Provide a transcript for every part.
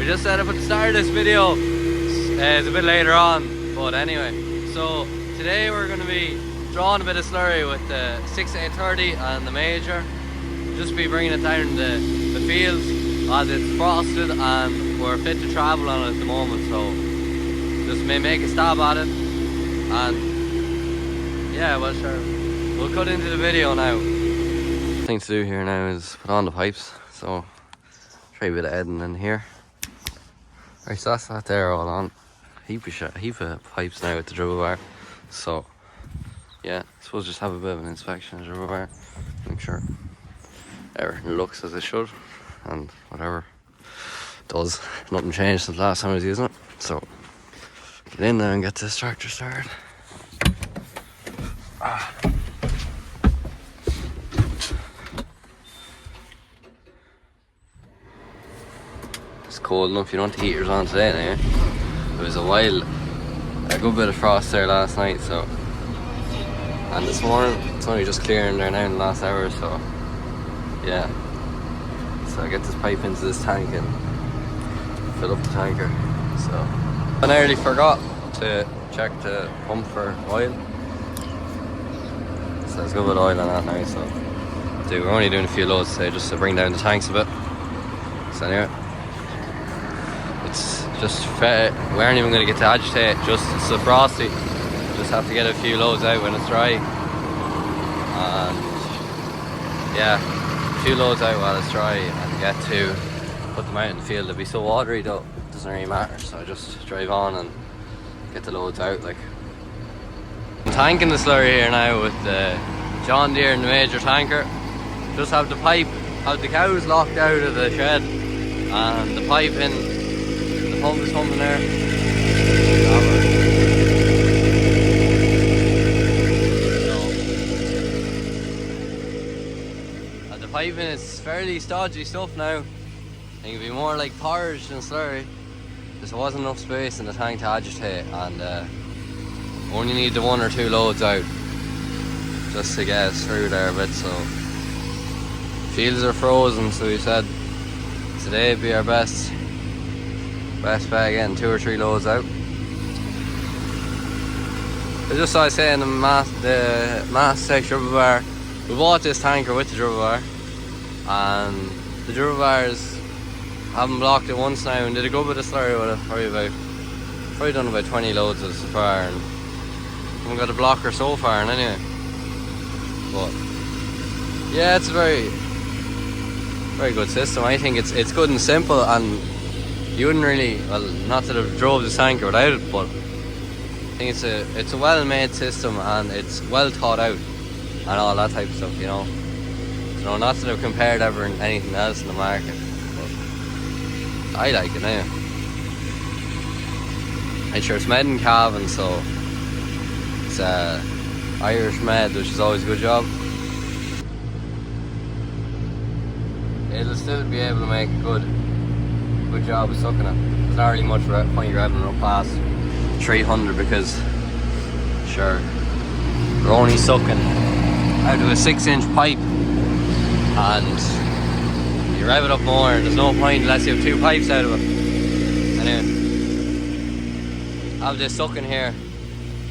We just set up at the start of this video. It's a bit later on, but anyway. So today we're going to be drawing a bit of slurry with the 6830 and the major. Just be bringing it down the fields as it's frosted and we're fit to travel on it at the moment. So just may make a stab at it, and yeah, well sure, we'll cut into the video now. The thing to do here now is put on the pipes. So try a bit of editing in here. Right, so that's that there all on. Heap of pipes now with the dribble bar. So yeah, I suppose just have a bit of an inspection of the dribble bar. Make sure everything looks as it should and whatever does. Nothing changed since the last time I was using it. So get in there and get this tractor started. It's cold enough, you don't want the heaters on today now. It was a good bit of frost there last night, so, and this morning it's only just clearing there now in the last hour, so yeah. So I get this pipe into this tank and fill up the tanker. So I nearly forgot to check the pump for oil. So there's a good bit of oil on that now, so we're only doing a few loads today just to bring down the tanks a bit. So anyway, it's just fair. We aren't even going to get to agitate, just it's so frosty. Just have to get a few loads out when it's dry. And yeah, a few loads out while it's dry and get to put them out in the field. It'll be so watery though, it doesn't really matter. So I just drive on and get the loads out. Like, I'm tanking the slurry here now with the John Deere and the major tanker. Just have the pipe, have the cows locked out of the shed and the pipe in, the pump is pumping there. And the piping is fairly stodgy stuff now. I think it'd be more like porridge than slurry. There wasn't enough space in the tank to agitate, and only need the 1 or 2 loads out just to get us through there a bit. So fields are frozen, so we said today would be our best bet getting 2 or 3 loads out. I just saw I saying the mastek dribble bar. We bought this tanker with the dribble bar, and the dribble bars haven't blocked it once now, and did a good bit of slurry with it. Probably done about 20 loads of it so far, and haven't got a blocker so far. And anyway, but yeah, it's a very good system. I think it's good and simple, and you wouldn't really, well, not that I've drove this tanker without it, but I think it's a well-made system and it's well thought out and all that type of stuff, you know. So not that I've compared ever in anything else in the market, but I like it now. And sure, it's made in Cavan, so it's Irish made, which is always a good job. It'll still be able to make a good job of sucking it. There's not really much point grabbing it up past 300 because sure, we're only sucking out of a 6-inch pipe, and you rev it up more, there's no point unless you have 2 pipes out of it. Anyway, have this sucking here,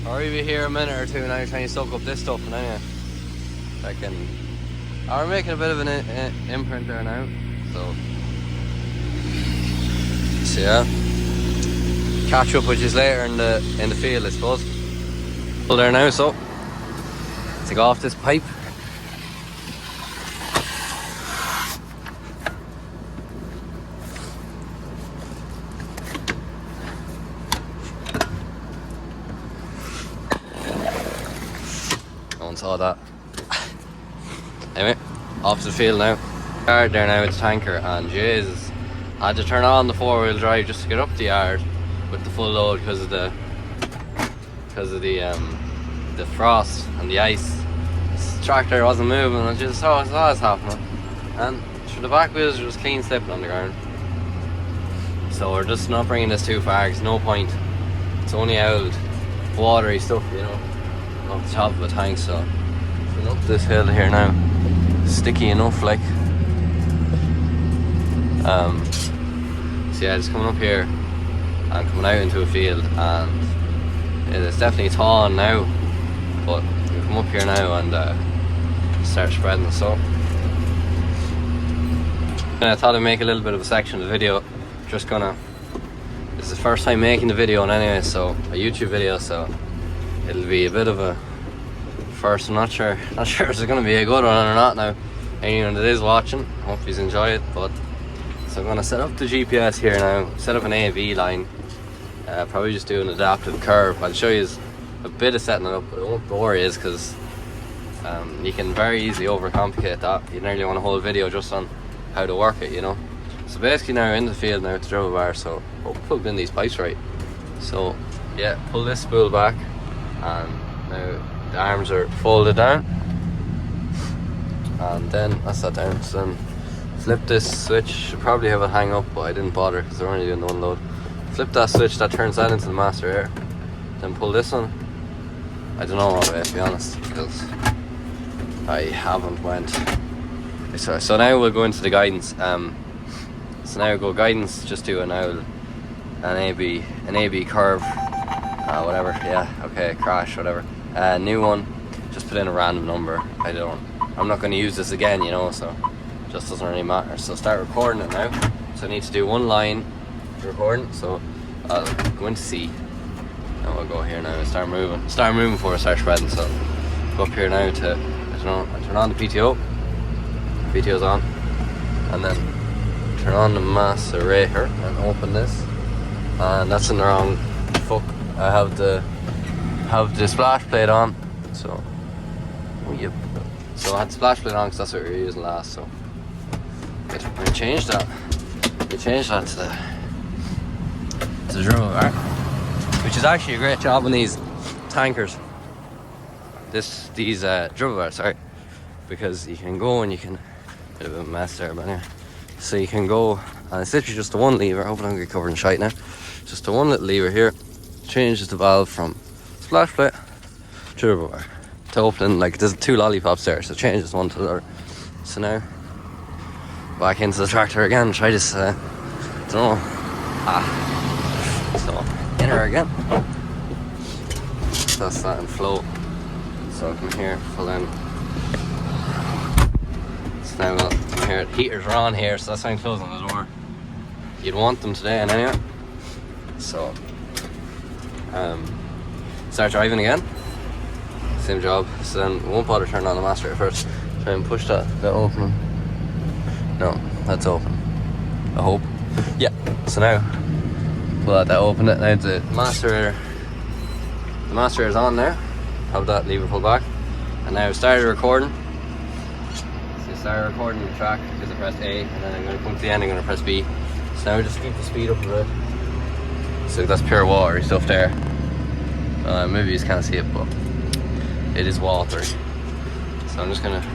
or we'll be here a minute or two now trying to suck up this stuff. And anyway, we're making a bit of an imprint there now, so yeah, catch up with you later in the field, I suppose. Well, there now, so take off this pipe. No one saw that. Anyway, off to the field now. Yard there now, it's tanker, and Jesus, I had to turn on the 4-wheel drive just to get up the yard with the full load because of the frost and the ice. This tractor wasn't moving, I just saw it was happening, and the back wheels are just clean slipping on the ground. So we're just not bringing this too far, there's no point. It's only old watery stuff, you know, off the top of a tank. So going up this hill here now, sticky enough, like So yeah, just coming up here and coming out into a field, and it's definitely thawing now, but we come up here now and start spreading the soap. And I thought I'd make a little bit of a section of the video. This is the first time making the video, and anyway, so a YouTube video, so it'll be a bit of a first. I'm not sure if it's going to be a good one or not now. Anyone that is watching, hope you enjoy it. But so I'm going to set up the GPS here now, set up an AV line, probably just do an adaptive curve. I'll show you a bit of setting it up, but it won't bore you, because you can very easily overcomplicate that. You nearly want a whole video just on how to work it, you know. So basically now in the field now, it's Dribble bar, so we'll plug in these pipes right. So yeah, pull this spool back, and now the arms are folded down, and then that's that down. So then flip this switch. Should probably have it hang up, but I didn't bother because they're only doing one load. Flip that switch, that turns that into the master air. Then pull this one. I don't know all the way, to be honest, because I haven't went. So now we'll go into the guidance. So now go guidance, just do an AB curve, whatever, yeah, okay, crash, whatever. New one, just put in a random number. I'm not going to use this again, you know, so just doesn't really matter. So start recording it now. So I need to do one line recording, so I'll go into C. Now we'll go here now and start moving before I start spreading. So go up here now to, I turn on the PTO. PTO's on, and then turn on the macerator and open this, and that's in the wrong I have the splash plate on, so yep. So I had the splash plate on because that's what we were using last. So we changed that to the Dribble bar, which is actually a great job on these tankers. These Dribble bars, sorry, because you can go and you can. Bit of a mess there, but anyway. So you can go, and it's literally just the one lever. I hope I don't get covered in shite now. Just the one little lever here changes the valve from splash plate to Dribble bar to open. Like there's two lollipops there, so it changes one to the other. So now back into the tractor again. Try this. Don't know. So in her again. So that's that in flow. So come here, full in. Now come here, heaters are on here, so that's why I'm closing the door. You'd want them today, and anyway. So start driving again. Same job. So then we won't bother turning on the master at first. Try and push that opening. No, that's open. I hope. Yeah. So now pull that open it. Now the master is on there. Have that lever pulled back, and now started recording. Start recording the track because I pressed A, and then I'm going to come to the end, I'm going to press B. So now we just keep the speed up a bit. So that's pure watery stuff there. Maybe you just can't see it, but it is watery. So I'm just going to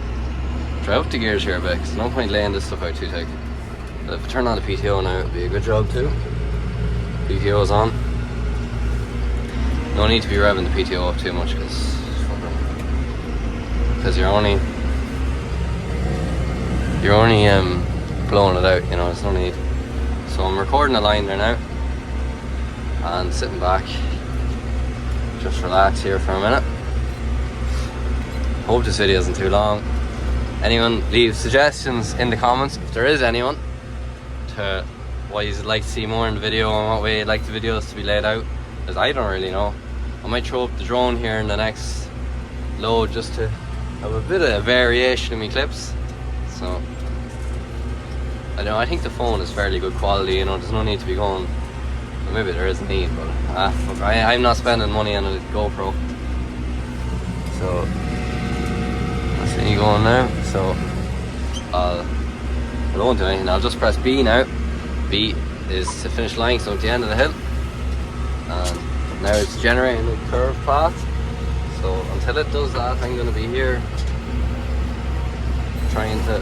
try out the gears here a bit, because no point laying this stuff out too tight. But if I turn on the PTO now, it'll be a good job too. PTO is on. No need to be revving the PTO up too much, because you're only blowing it out, you know, there's no need. So I'm recording a line there now and sitting back, just relax here for a minute. Hope this video isn't too long. Anyone leave suggestions in the comments, if there is anyone, to what you'd like to see more in the video and what way you'd like the videos to be laid out, because I don't really know. I might throw up the drone here in the next load just to have a bit of variation in my clips. So I don't know, I think the phone is fairly good quality, you know, there's no need to be going, well, maybe there is a need, but fuck, I'm not spending money on a GoPro. So that's me going now. So I won't do anything, I'll just press B now. B is to finish line, so at the end of the hill, and now it's generating a curved path. So until it does that, I'm going to be here trying to,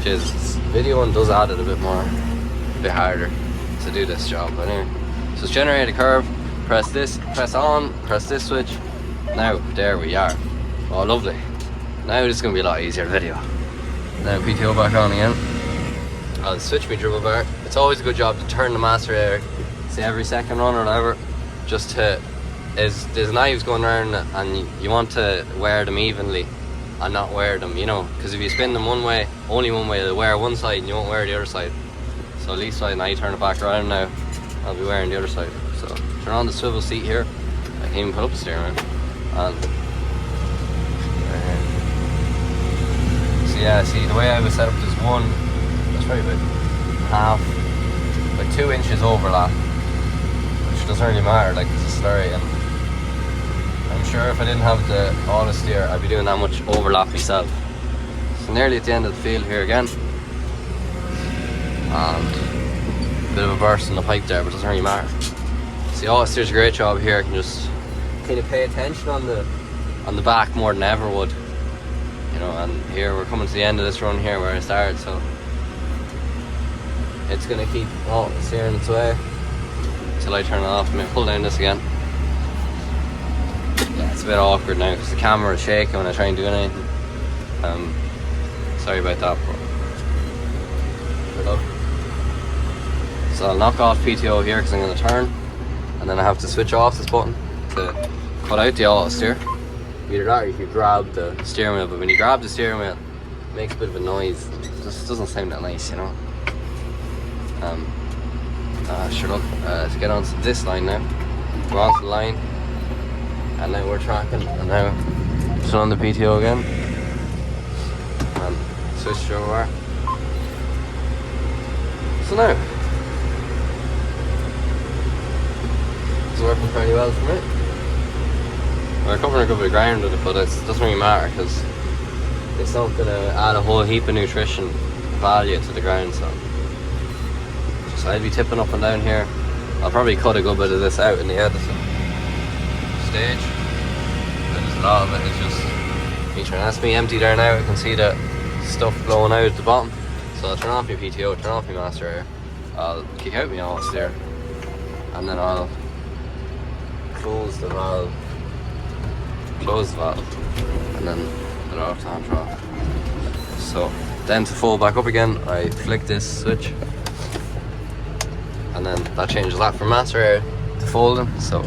this video one does add it a bit harder to do this job. But anyway, so it's generate a curve, press this switch. Now there we are. Oh lovely. Now this is going to be a lot easier video. Now PTO back on again. I'll switch my Dribble bar. it's always a good job to turn the macerator, say every second run or whatever, just to, there's knives going around and you want to wear them evenly and not wear them, you know, because if you spin them one way, only one way, they'll wear one side and you won't wear the other side. So at least when I turn it back around now, I'll be wearing the other side. So turn on the swivel seat here. I can even put up the steering wheel. And so yeah, see the way I was set up, there's one, that's probably about 2 inches overlap, which doesn't really matter, like it's a slurry, and I'm sure if I didn't have the auto steer, I'd be doing that much overlap myself. So nearly at the end of the field here again, and a bit of a burst in the pipe there, but it doesn't really matter. See, auto steer's a great job here. I can just kind of pay attention on the back more than I ever would, you know. And here we're coming to the end of this run here where I started, so it's gonna keep steering its way until I turn it off. I'm gonna pull down this again. Yeah, it's a bit awkward now because the camera is shaking when I try and do anything. Sorry about that, but so I'll knock off PTO here because I'm going to turn, and then I have to switch off this button to cut out the auto steer. Either that or you could grab the steering wheel, but when you grab the steering wheel, it makes a bit of a noise. It just doesn't sound that nice, you know. Sure, look, to get onto this line now, we're onto the line, and now we're tracking, and now turn on the PTO again, and switch to over. So now, it's working pretty well for me. We're covering a good bit of ground with it, but it doesn't really matter because it's not going to add a whole heap of nutrition value to the ground, so I'd be tipping up and down here. I'll probably cut a good bit of this out in the editing stage. There's a lot of it, it's just me trying. That's me empty there now. I can see the stuff blowing out at the bottom. So I'll turn off my PTO, turn off my macerator, I'll kick out my auto steer, and then I'll close the valve, and then put it off to on off. So then to fold back up again, I flick this switch, and then that changes that from macerator to folding. So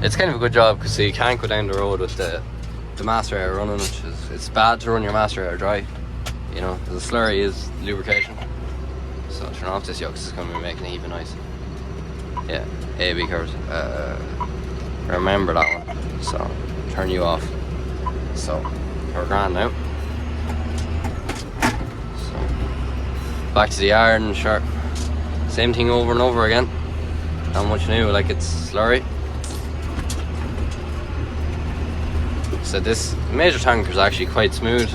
it's kind of a good job because you can't go down the road with the macerator running, which is, it's bad to run your macerator dry, you know, because the slurry is lubrication. So I'll turn off this yoke because it's going to be making a heap of noise. Yeah, A/B curves. Remember that one. So turn you off. So we're grand now. So back to the yard and sharp. Same thing over and over again. Not much new, like it's slurry. So this major tanker is actually quite smooth.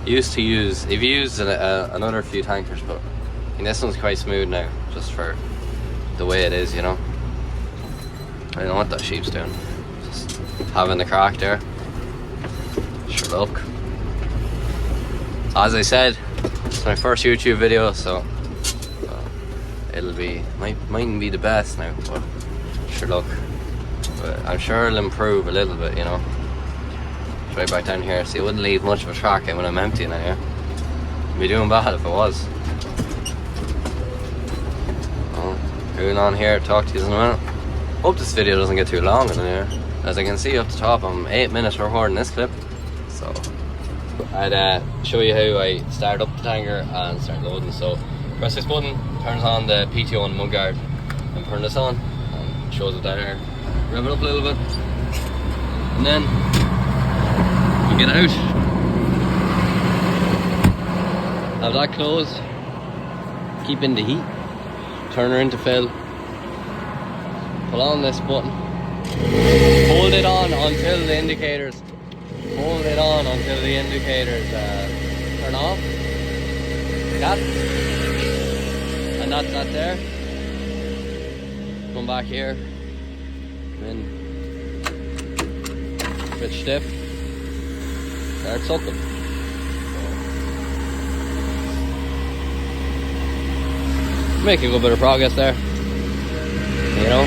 I've used another few tankers, but I think this one's quite smooth now, just for the way it is, you know. I don't know what that sheep's doing. Just having the crack there. Sure, look. As I said, it's my first YouTube video, so it'll be mightn't be the best now, but sure, look. But I'm sure it'll improve a little bit, you know. Right back down here, so it wouldn't leave much of a track in when I'm emptying it here. I'd be doing bad if it was. Well, going on here, talk to you in a minute. Hope this video doesn't get too long in here. As I can see up the top, I'm 8 minutes recording this clip. So I'd show you how I start up the tanker and start loading. So press this button, turns on the PTO on the mudguard, and turn this on, and it shows it down here. Rev it up a little bit, and then you get out. Have that closed, keep in the heat, turn her into fill, pull on this button, hold it on until the indicators turn off. That, and that's that there. Come back here, come in, bit stiff, start sucking. Making a good bit of progress there, you know.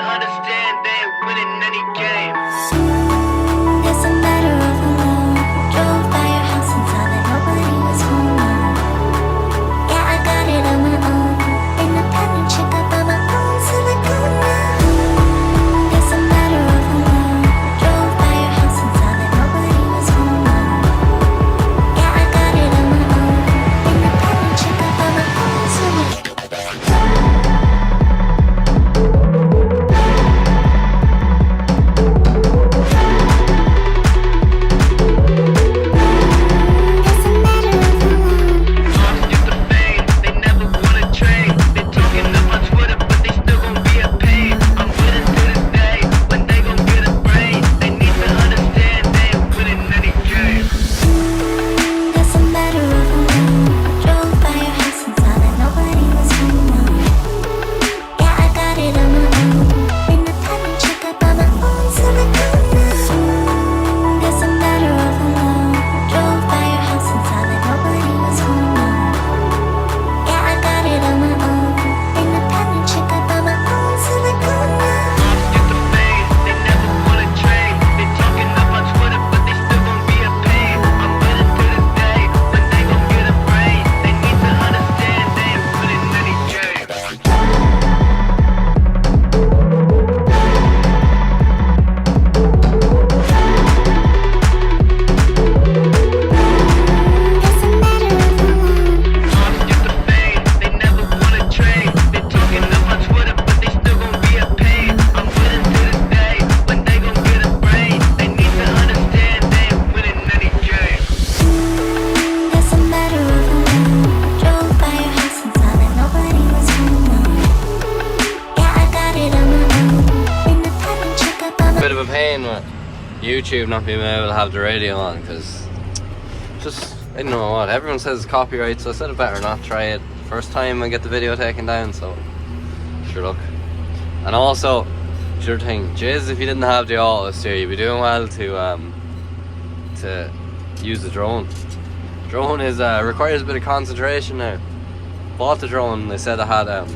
Understand they ain't winning any game. YouTube not being able to have the radio on, because just, I don't know what, everyone says it's copyright, so I said I better not try it first time I get the video taken down, so sure look. And also, sure thing, jeez, if you didn't have the auto steer, you'd be doing well to use the drone. Drone is requires a bit of concentration now. Bought the drone, they said I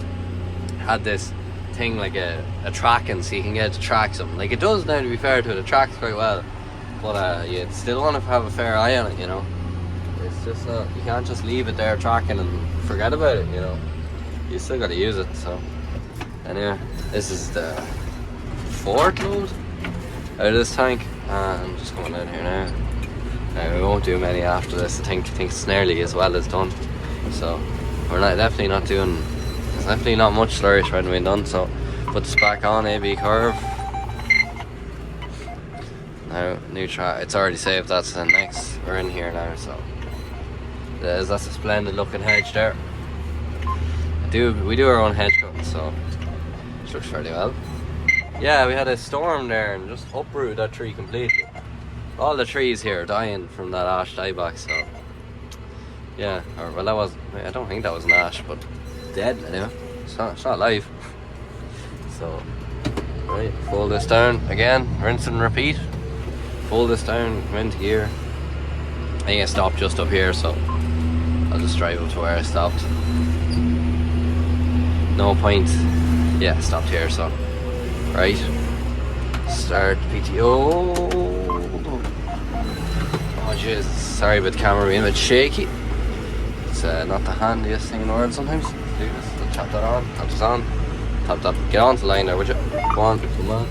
had this thing like a tracking, so you can get it to track something. Like it does now, to be fair to it, it tracks quite well. But you still want to have a fair eye on it, you know. It's just not, you can't just leave it there tracking and forget about it, you know. You still got to use it. So anyway, this is the 4th load out of this tank, and I'm just coming down here now. We won't do many after this. I think it's nearly as well as done. So we're definitely not doing. There's definitely not much slurry shredding being done. So put this back on AB curve. Now new track. It's already saved. That's the next. We're in here now. So that's a splendid looking hedge there. We do our own hedge cutting, so it looks fairly well. Yeah, we had a storm there and just uprooted that tree completely. All the trees here are dying from that ash dieback, so yeah, or well, that was, I don't think that was an ash, but dead anyway. It's not live. So right, fold this down again, rinse and repeat. Fold this down, come into gear. I think I stopped just up here, so I'll just drive up to where I stopped. No point. Yeah, stopped here, so right. Start PTO. Oh jeez, sorry about the camera being a bit shaky. It's not the handiest thing in the world sometimes. Do this, I'll tap that on, tap this on, tap that, get on to the line there, would you? Go on, come on.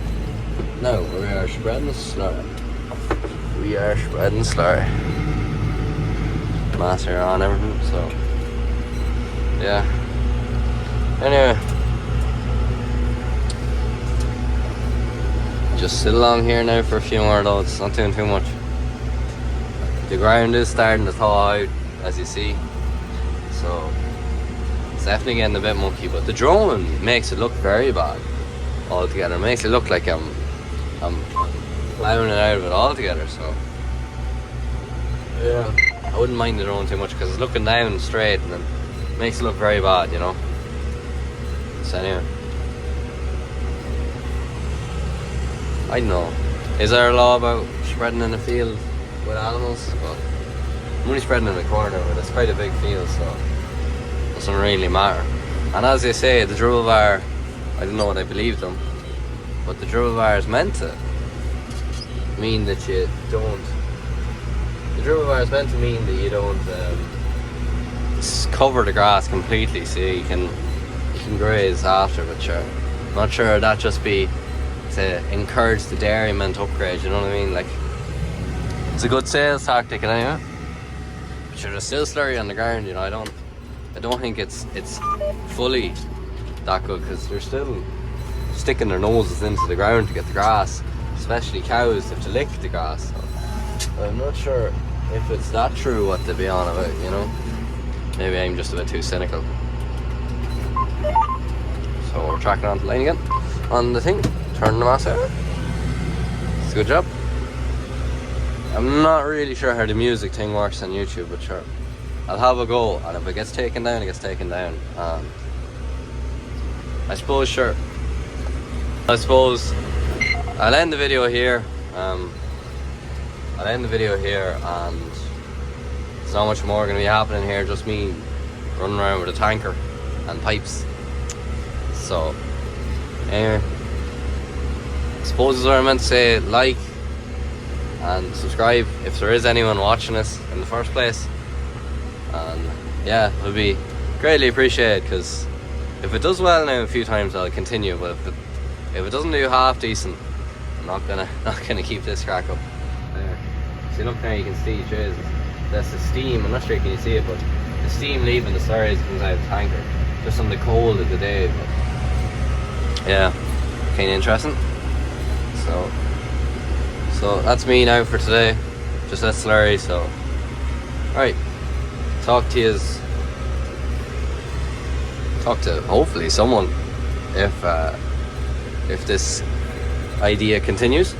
Now, we are spreading the slurry. We are spreading slurry. Master on everything, so yeah. Anyway, just sit along here now for a few more loads, not doing too much. The ground is starting to thaw out, as you see, so it's definitely getting a bit mucky, but the drone makes it look very bad altogether. It makes it look like I'm plowing it out of it altogether, so yeah, I wouldn't mind the drone too much because it's looking down straight and it makes it look very bad, you know. So anyway, I don't know, is there a law about spreading in the field with animals? But I'm only spreading in the corner, but it's quite a big field, so it doesn't really matter. And as they say, the Dribble bar, I don't know what I believe them, but the Dribble bar is meant to mean that you don't, the Dribble bar is meant to mean that you don't cover the grass completely, so you can graze after, but sure, I'm not sure that just be to encourage the dairymen to upgrade, you know what I mean? Like, it's a good sales tactic anyway. But sure, there's still slurry on the ground, you know. I don't think it's fully that good, because they're still sticking their noses into the ground to get the grass, especially cows have to lick the grass, so I'm not sure if it's that true what they be on about, you know. Maybe I'm just a bit too cynical. So we're tracking onto the line again on the thing, turning the mass out. It's a good job. I'm not really sure how the music thing works on YouTube, but sure, I'll have a go, and if it gets taken down, it gets taken down. I suppose I'll end the video here. And there's not much more going to be happening here, just me running around with a tanker and pipes. So anyway, I suppose is what I meant to say. Like and subscribe if there is anyone watching this in the first place, and yeah, it would be greatly appreciated, because if it does well now a few times, I'll continue, but if it doesn't do half decent, I'm not gonna keep this crack up. There, see, look now, you can see, Jesus, that's the steam. I'm not sure can you see it, but the steam leaving the slurries comes out of the tanker just on the cold of the day. But yeah, kind of interesting. So that's me now for today. Just that slurry. So alright, talk to hopefully someone if this idea continues.